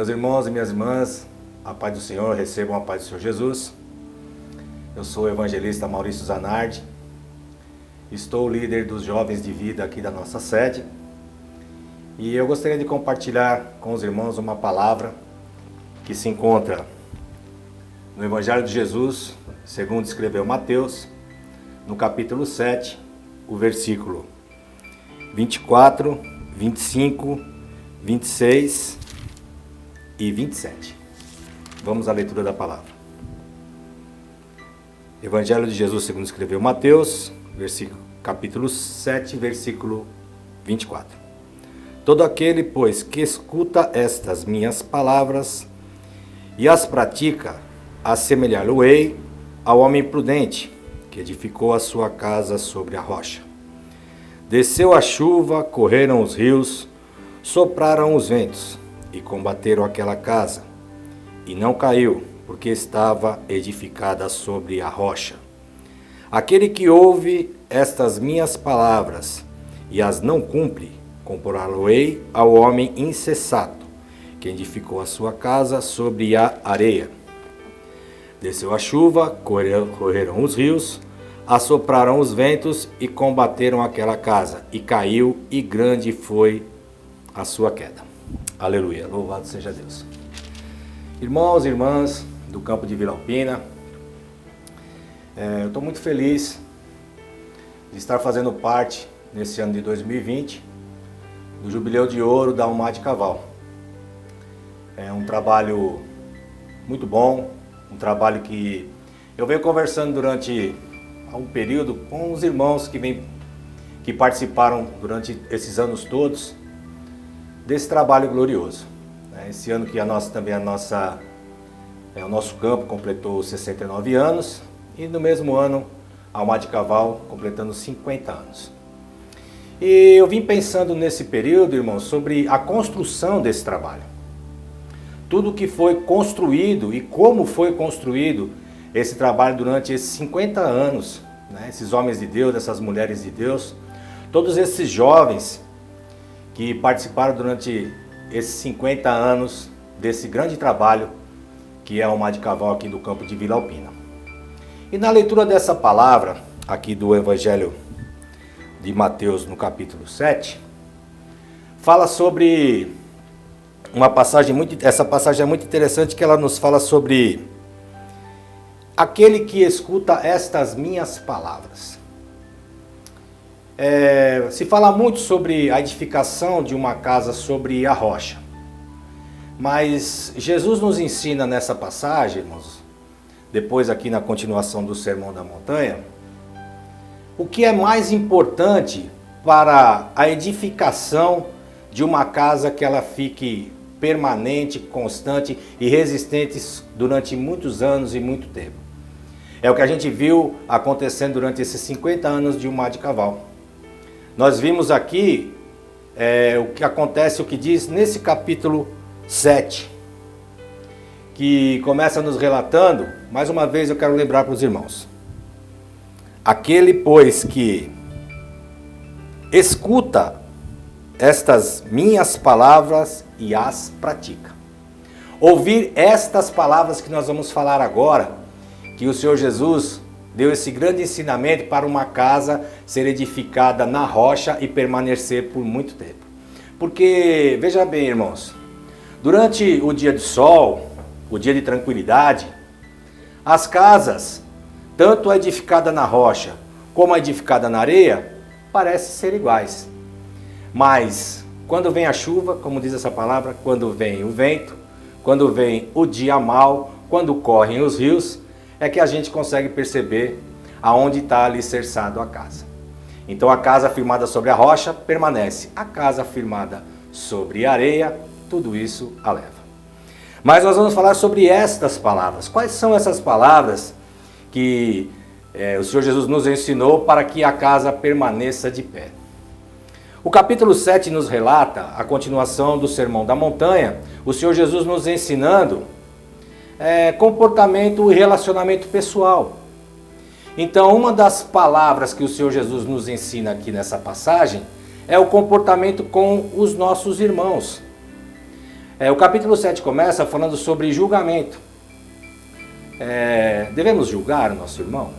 Meus irmãos e minhas irmãs, a paz do Senhor, recebam a paz do Senhor Jesus. Eu sou o evangelista Maurício Zanardi, estou líder dos jovens de vida aqui da nossa sede e eu gostaria de compartilhar com os irmãos uma palavra que se encontra no Evangelho de Jesus, segundo escreveu Mateus, no capítulo 7, o versículo 24, 25, 26 e 27. Vamos à leitura da palavra. Evangelho de Jesus, segundo escreveu Mateus, capítulo 7, versículo 24. Todo aquele, pois, que escuta estas minhas palavras e as pratica, assemelhá-lo-ei ao homem prudente, que edificou a sua casa sobre a rocha. Desceu a chuva, correram os rios, sopraram os ventos e combateram aquela casa, e não caiu, porque estava edificada sobre a rocha. Aquele que ouve estas minhas palavras e as não cumpre, compará-lo-ei ao homem insensato, que edificou a sua casa sobre a areia. Desceu a chuva, correram os rios, assopraram os ventos e combateram aquela casa, e caiu, e grande foi a sua queda. Aleluia, louvado seja Deus. Irmãos e irmãs do campo de Vila Alpina, eu estou muito feliz de estar fazendo parte, nesse ano de 2020, do Jubileu de Ouro da Almar de Caval. É um trabalho muito bom, um trabalho que eu venho conversando durante um período com os irmãos que participaram durante esses anos todos desse trabalho glorioso. Esse ano que o nosso campo completou 69 anos e no mesmo ano a Almar de Caval completando 50 anos. E eu vim pensando nesse período, irmãos, sobre a construção desse trabalho. Tudo que foi construído e como foi construído esse trabalho durante esses 50 anos, esses homens de Deus, essas mulheres de Deus, todos esses jovens que participaram durante esses 50 anos desse grande trabalho que é a Almar de Caval aqui do campo de Vila Alpina. E na leitura dessa palavra aqui do Evangelho de Mateus no capítulo 7, fala sobre essa passagem é muito interessante, que ela nos fala sobre aquele que escuta estas minhas palavras. Se fala muito sobre a edificação de uma casa sobre a rocha. Mas Jesus nos ensina nessa passagem, irmãos, depois aqui na continuação do Sermão da Montanha, o que é mais importante para a edificação de uma casa que ela fique permanente, constante e resistente durante muitos anos e muito tempo. É o que a gente viu acontecendo durante esses 50 anos de Almar de Caval. Nós vimos aqui o que acontece, o que diz nesse capítulo 7, que começa nos relatando, mais uma vez eu quero lembrar para os irmãos. Aquele, pois, que escuta estas minhas palavras e as pratica. Ouvir estas palavras que nós vamos falar agora, que o Senhor Jesus deu esse grande ensinamento para uma casa ser edificada na rocha e permanecer por muito tempo. Porque, veja bem, irmãos, durante o dia de sol, o dia de tranquilidade, as casas, tanto a edificada na rocha como a edificada na areia, parecem ser iguais. Mas, quando vem a chuva, como diz essa palavra, quando vem o vento, quando vem o dia mau, quando correm os rios, é que a gente consegue perceber aonde está alicerçado a casa. Então a casa firmada sobre a rocha permanece. A casa firmada sobre a areia, tudo isso a leva. Mas nós vamos falar sobre estas palavras. Quais são essas palavras que o Senhor Jesus nos ensinou para que a casa permaneça de pé? O capítulo 7 nos relata a continuação do Sermão da Montanha, o Senhor Jesus nos ensinando comportamento e relacionamento pessoal. Então, uma das palavras que o Senhor Jesus nos ensina aqui nessa passagem é o comportamento com os nossos irmãos. O capítulo 7 começa falando sobre julgamento. Devemos julgar o nosso irmão?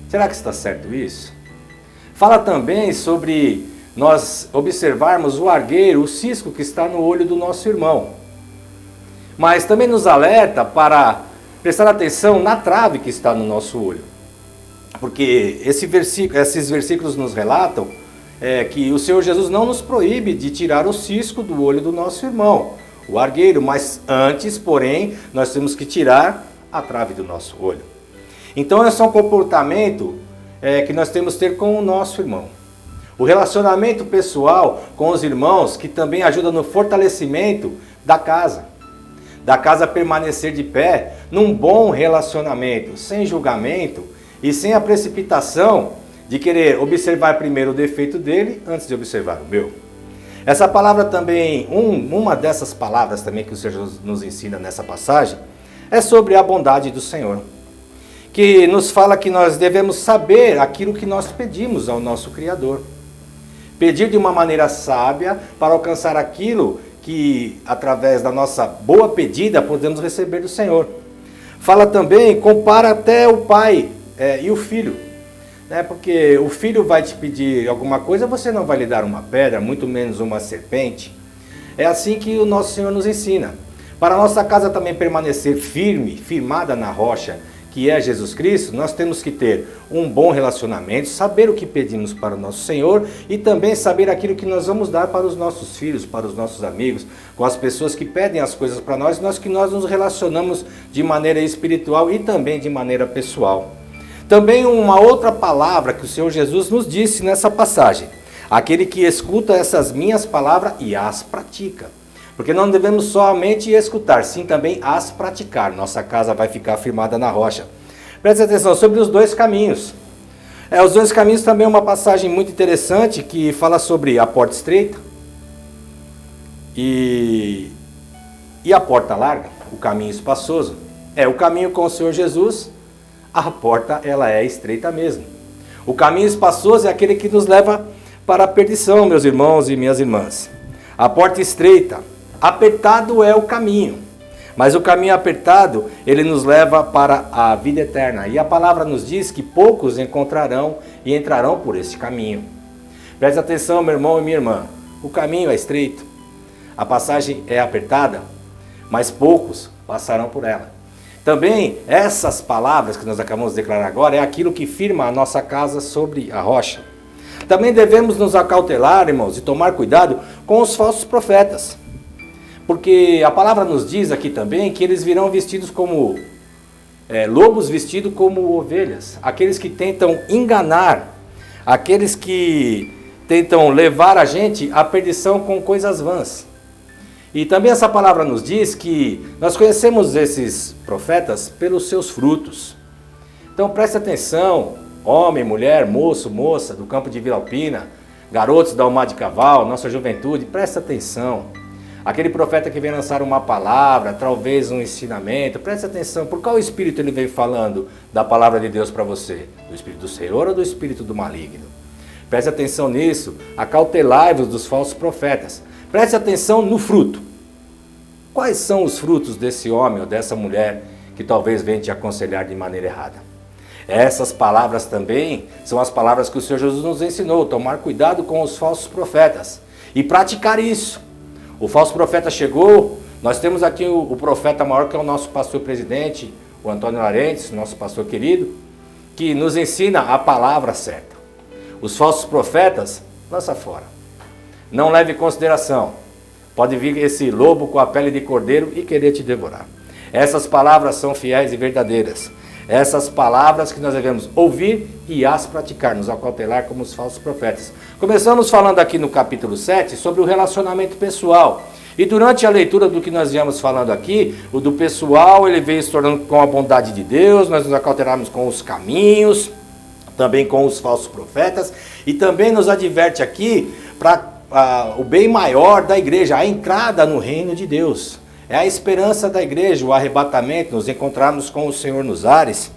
Será que está certo isso? Fala também sobre nós observarmos o argueiro, o cisco que está no olho do nosso irmão. Mas também nos alerta para prestar atenção na trave que está no nosso olho. Porque esses versículos nos relatam que o Senhor Jesus não nos proíbe de tirar o cisco do olho do nosso irmão, o argueiro, mas antes, porém, nós temos que tirar a trave do nosso olho. Então esse é um comportamento que nós temos que ter com o nosso irmão. O relacionamento pessoal com os irmãos, que também ajuda no fortalecimento da casa permanecer de pé num bom relacionamento, sem julgamento e sem a precipitação de querer observar primeiro o defeito dele antes de observar o meu. Essa palavra também, uma dessas palavras também que o Senhor nos ensina nessa passagem, é sobre a bondade do Senhor, que nos fala que nós devemos saber aquilo que nós pedimos ao nosso Criador. Pedir de uma maneira sábia para alcançar aquilo que, através da nossa boa pedida, podemos receber do Senhor. Fala também, compara até o pai e o filho. Porque o filho vai te pedir alguma coisa, você não vai lhe dar uma pedra, muito menos uma serpente. É assim que o nosso Senhor nos ensina. Para a nossa casa também permanecer firme, firmada na rocha, que é Jesus Cristo, nós temos que ter um bom relacionamento, saber o que pedimos para o nosso Senhor e também saber aquilo que nós vamos dar para os nossos filhos, para os nossos amigos, com as pessoas que pedem as coisas para nós, que nós nos relacionamos de maneira espiritual e também de maneira pessoal. Também uma outra palavra que o Senhor Jesus nos disse nessa passagem: aquele que escuta essas minhas palavras e as pratica. Porque não devemos somente escutar, sim também as praticar. Nossa casa vai ficar firmada na rocha. Preste atenção sobre os dois caminhos. Os dois caminhos também é uma passagem muito interessante que fala sobre a porta estreita e a porta larga, o caminho espaçoso. O caminho com o Senhor Jesus, a porta ela é estreita mesmo. O caminho espaçoso é aquele que nos leva para a perdição, meus irmãos e minhas irmãs. A porta estreita, apertado é o caminho, mas o caminho apertado, ele nos leva para a vida eterna. E a palavra nos diz que poucos encontrarão e entrarão por esse caminho. Preste atenção, meu irmão e minha irmã, o caminho é estreito, a passagem é apertada, mas poucos passarão por ela. Também essas palavras que nós acabamos de declarar agora é aquilo que firma a nossa casa sobre a rocha. Também devemos nos acautelar, irmãos, e tomar cuidado com os falsos profetas. Porque a palavra nos diz aqui também que eles virão vestidos como lobos vestidos como ovelhas. Aqueles que tentam enganar, aqueles que tentam levar a gente à perdição com coisas vãs. E também essa palavra nos diz que nós conhecemos esses profetas pelos seus frutos. Então preste atenção, homem, mulher, moço, moça do campo de Vila Alpina, garotos da Almada de Cavalo, nossa juventude, preste atenção. Aquele profeta que vem lançar uma palavra, talvez um ensinamento, preste atenção, por qual espírito ele vem falando da palavra de Deus para você? Do espírito do Senhor ou do espírito do maligno? Preste atenção nisso, acautelai-vos dos falsos profetas. Preste atenção no fruto. Quais são os frutos desse homem ou dessa mulher que talvez venha te aconselhar de maneira errada? Essas palavras também são as palavras que o Senhor Jesus nos ensinou, tomar cuidado com os falsos profetas e praticar isso. O falso profeta chegou, nós temos aqui o profeta maior que é o nosso pastor presidente, o Antônio Larentes, nosso pastor querido, que nos ensina a palavra certa. Os falsos profetas, lança fora. Não leve em consideração. Pode vir esse lobo com a pele de cordeiro e querer te devorar. Essas palavras são fiéis e verdadeiras. Essas palavras que nós devemos ouvir e as praticar, nos acautelar como os falsos profetas. Começamos falando aqui no capítulo 7 sobre o relacionamento pessoal. E durante a leitura do que nós viemos falando aqui, o do pessoal, ele veio se tornando com a bondade de Deus, nós nos acautelamos com os caminhos, também com os falsos profetas, e também nos adverte aqui para o bem maior da igreja, a entrada no reino de Deus. É a esperança da igreja, o arrebatamento, nos encontrarmos com o Senhor nos ares.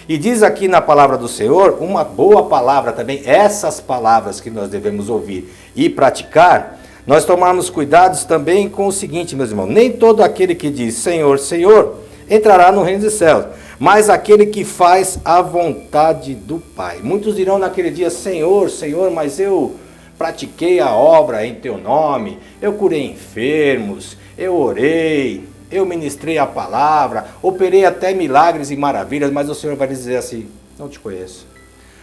E diz aqui na palavra do Senhor, uma boa palavra também, essas palavras que nós devemos ouvir e praticar, nós tomarmos cuidados também com o seguinte, meus irmãos: nem todo aquele que diz Senhor, Senhor, entrará no reino dos céus, mas aquele que faz a vontade do Pai. Muitos dirão naquele dia: Senhor, Senhor, mas eu pratiquei a obra em teu nome, eu curei enfermos, eu orei, eu ministrei a palavra, operei até milagres e maravilhas, mas o Senhor vai dizer assim: não te conheço.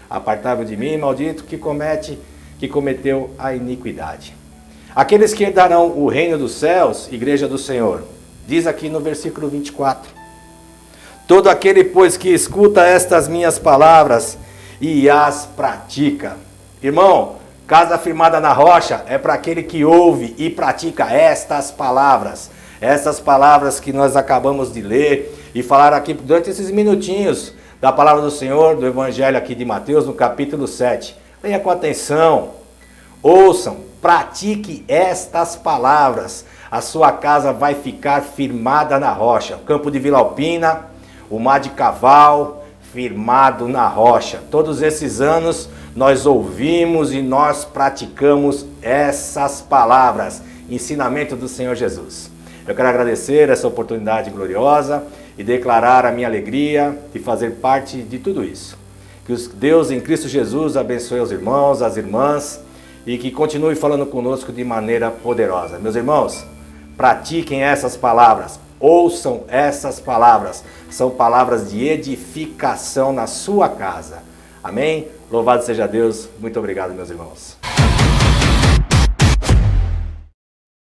Apartai-vos de mim, maldito, que cometeu a iniquidade. Aqueles que herdarão o reino dos céus, igreja do Senhor, diz aqui no versículo 24: todo aquele, pois, que escuta estas minhas palavras e as pratica. Irmão, casa firmada na rocha é para aquele que ouve e pratica estas palavras. Essas palavras que nós acabamos de ler e falar aqui durante esses minutinhos da palavra do Senhor, do Evangelho aqui de Mateus, no capítulo 7. Leia com atenção, ouçam, pratique estas palavras. A sua casa vai ficar firmada na rocha. O campo de Vila Alpina, o mar de Caval, firmado na rocha. Todos esses anos nós ouvimos e nós praticamos essas palavras. Ensinamento do Senhor Jesus. Eu quero agradecer essa oportunidade gloriosa e declarar a minha alegria de fazer parte de tudo isso. Que Deus em Cristo Jesus abençoe os irmãos, as irmãs e que continue falando conosco de maneira poderosa. Meus irmãos, pratiquem essas palavras, ouçam essas palavras. São palavras de edificação na sua casa. Amém? Louvado seja Deus. Muito obrigado, meus irmãos.